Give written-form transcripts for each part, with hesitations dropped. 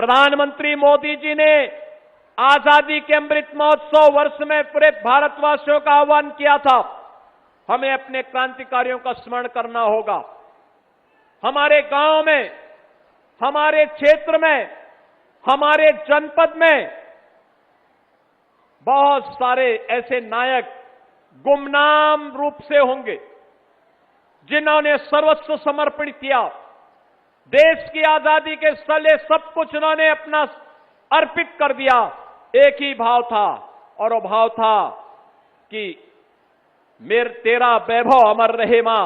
प्रधानमंत्री मोदी जी ने आजादी के अमृत महोत्सव वर्ष में पूरे भारतवासियों का आह्वान किया था। हमें अपने क्रांतिकारियों का स्मरण करना होगा। हमारे गांव में, हमारे क्षेत्र में, हमारे जनपद में बहुत सारे ऐसे नायक गुमनाम रूप से होंगे जिन्होंने सर्वस्व समर्पित किया। देश की आजादी के लिए सब कुछ उन्होंने अपना अर्पित कर दिया। एक ही भाव था और वो भाव था कि तेरा वैभव अमर रहे मां,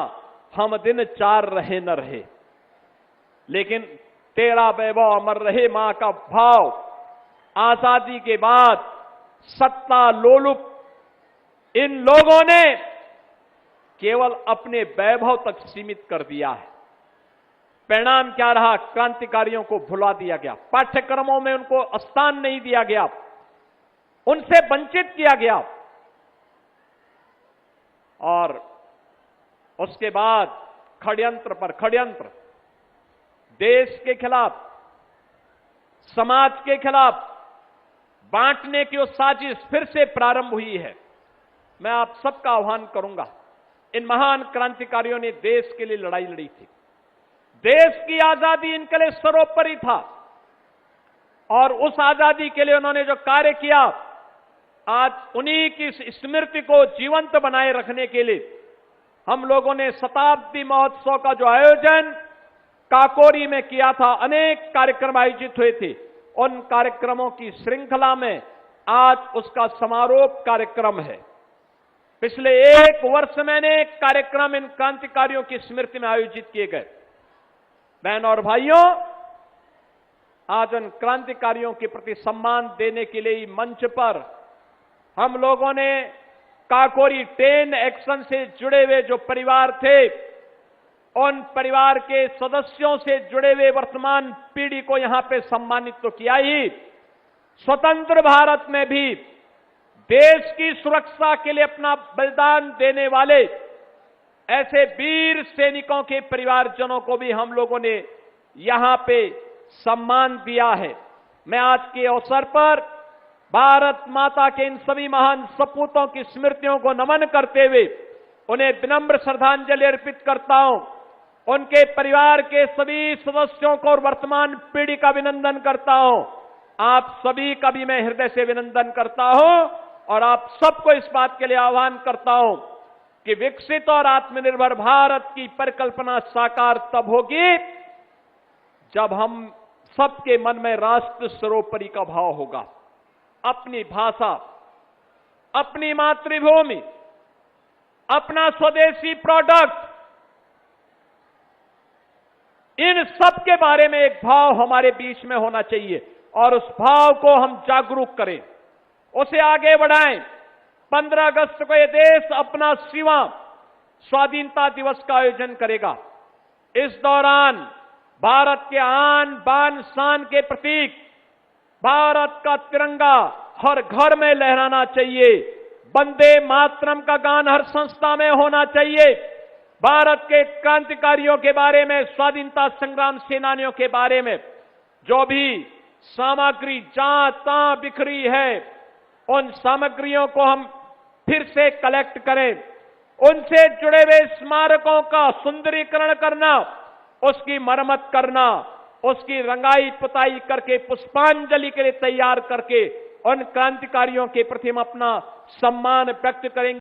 हम दिन चार रहे न रहे। लेकिन तेरा वैभव अमर रहे मां का भाव आजादी के बाद सत्ता लोलुप इन लोगों ने केवल अपने वैभव तक सीमित कर दिया है। परिणाम क्या रहा? क्रांतिकारियों को भुला दिया गया, पाठ्यक्रमों में उनको स्थान नहीं दिया गया, उनसे वंचित किया गया। और उसके बाद षड्यंत्र पर षड्यंत्र, देश के खिलाफ, समाज के खिलाफ बांटने की वो साजिश फिर से प्रारंभ हुई है। मैं आप सबका आह्वान करूंगा, इन महान क्रांतिकारियों ने देश के लिए लड़ाई लड़ी थी। देश की आजादी इनके लिए सर्वोपरि था और उस आजादी के लिए उन्होंने जो कार्य किया, आज उन्हीं की स्मृति को जीवंत बनाए रखने के लिए हम लोगों ने शताब्दी महोत्सव का जो आयोजन काकोरी में किया था, अनेक कार्यक्रम आयोजित हुए थे। उन कार्यक्रमों की श्रृंखला में आज उसका समारोप कार्यक्रम है। पिछले एक वर्ष में अनेक कार्यक्रम इन क्रांतिकारियों की स्मृति में आयोजित किए गए। बहनों और भाइयों, आज उन क्रांतिकारियों के प्रति सम्मान देने के लिए मंच पर हम लोगों ने काकोरी 10 एक्शन से जुड़े हुए जो परिवार थे, उन परिवार के सदस्यों से जुड़े हुए वर्तमान पीढ़ी को यहां पे सम्मानित तो किया ही, स्वतंत्र भारत में भी देश की सुरक्षा के लिए अपना बलिदान देने वाले ऐसे वीर सैनिकों के परिवारजनों को भी हम लोगों ने यहां पे सम्मान दिया है। मैं आज के अवसर पर भारत माता के इन सभी महान सपूतों की स्मृतियों को नमन करते हुए उन्हें विनम्र श्रद्धांजलि अर्पित करता हूं। उनके परिवार के सभी सदस्यों को और वर्तमान पीढ़ी का अभिनंदन करता हूं। आप सभी का भी मैं हृदय से अभिनंदन करता हूं और आप सबको इस बात के लिए आह्वान करता हूं कि विकसित और आत्मनिर्भर भारत की परिकल्पना साकार तब होगी जब हम सबके मन में राष्ट्र सर्वोपरि का भाव होगा। अपनी भाषा, अपनी मातृभूमि, अपना स्वदेशी प्रोडक्ट, इन सब के बारे में एक भाव हमारे बीच में होना चाहिए और उस भाव को हम जागरूक करें, उसे आगे बढ़ाएं। 15 अगस्त को यह देश अपना 6वां स्वाधीनता दिवस का आयोजन करेगा। इस दौरान भारत के आन बान शान के प्रतीक भारत का तिरंगा हर घर में लहराना चाहिए। वंदे मातरम का गान हर संस्था में होना चाहिए। भारत के क्रांतिकारियों के बारे में, स्वाधीनता संग्राम सेनानियों के बारे में जो भी सामग्री जहां तहां बिखरी है, उन सामग्रियों को हम फिर से कलेक्ट करें। उनसे जुड़े हुए स्मारकों का सुंदरीकरण करना, उसकी मरम्मत करना, उसकी रंगाई पुताई करके पुष्पांजलि के लिए तैयार करके उन क्रांतिकारियों के प्रति हम अपना सम्मान व्यक्त करेंगे।